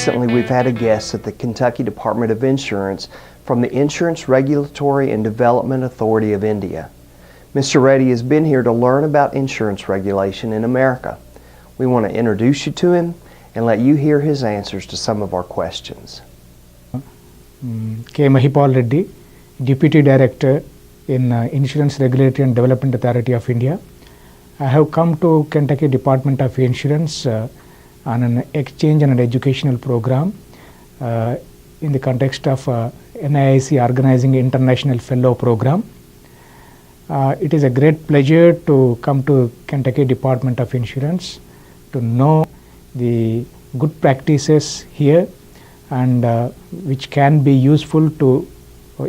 Recently, we've had a guest at the Kentucky Department of Insurance from the Insurance Regulatory and Development Authority of India. Mr. Reddy has been here to learn about insurance regulation in America. We want to introduce you to him and let you hear his answers to some of our questions. K. Mahipal Reddy, Deputy Director in Insurance Regulatory and Development Authority of India. I have come to Kentucky Department of Insurance on an exchange and an educational program in the context of NIIC organizing International Fellow Program. It is a great pleasure to come to Kentucky Department of Insurance to know the good practices here and which can be useful to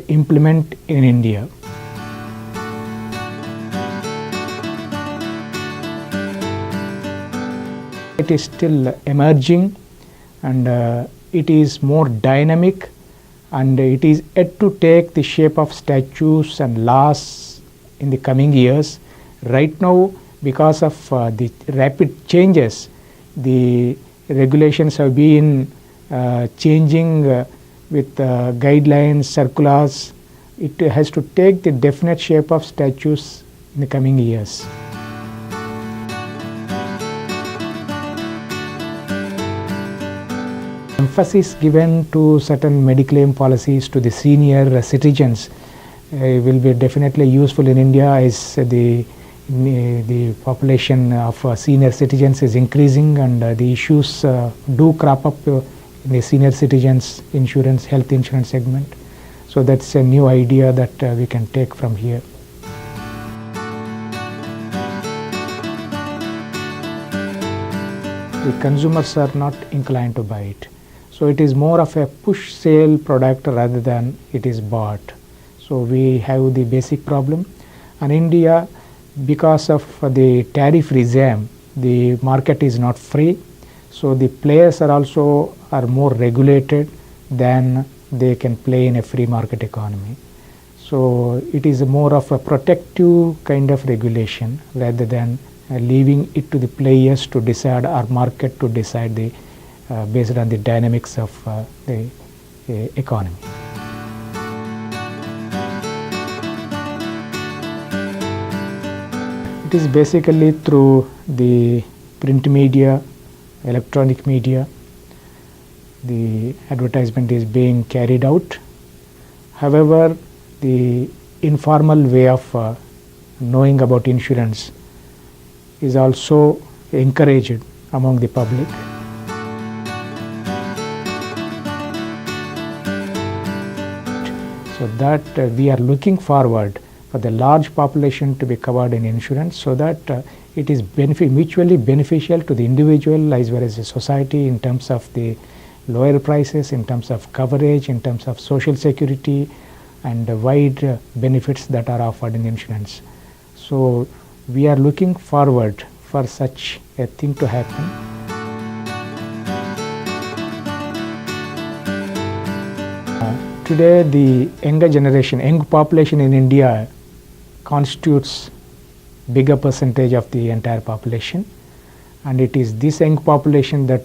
implement in India. It is still emerging and it is more dynamic, and it is yet to take the shape of statutes and laws in the coming years. Right now, because of the rapid changes, the regulations have been changing with guidelines, circulars. It has to take the definite shape of statutes in the coming years. Emphasis given to certain mediclaim policies to the senior citizens will be definitely useful in India, as the population of senior citizens is increasing, and the issues do crop up in the senior citizens insurance, health insurance segment. So that's a new idea that we can take from here. The consumers are not inclined to buy it. So it is more of a push sale product rather than it is bought. So we have the basic problem. And India, because of the tariff regime, the market is not free. So the players are more regulated than they can play in a free market economy. So it is more of a protective kind of regulation rather than leaving it to the players to decide, or market to decide the based on the dynamics of the economy. It is basically through the print media, electronic media, the advertisement is being carried out. However, the informal way of knowing about insurance is also encouraged among the public. So that we are looking forward for the large population to be covered in insurance, so that it is mutually beneficial to the individual as well as the society in terms of the lower prices, in terms of coverage, in terms of social security, and the wide benefits that are offered in insurance. So we are looking forward for such a thing to happen. Today, the younger generation, young population in India constitutes bigger percentage of the entire population, and it is this young population that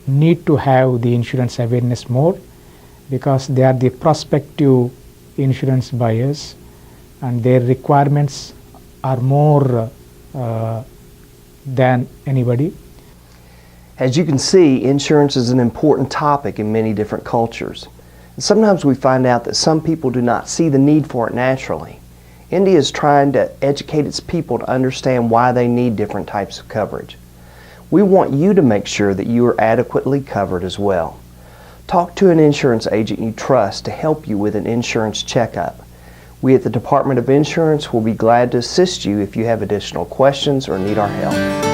need to have the insurance awareness more, because they are the prospective insurance buyers and their requirements are more than anybody. As you can see, insurance is an important topic in many different cultures. And sometimes we find out that some people do not see the need for it naturally. India is trying to educate its people to understand why they need different types of coverage. We want you to make sure that you are adequately covered as well. Talk to an insurance agent you trust to help you with an insurance checkup. We at the Department of Insurance will be glad to assist you if you have additional questions or need our help.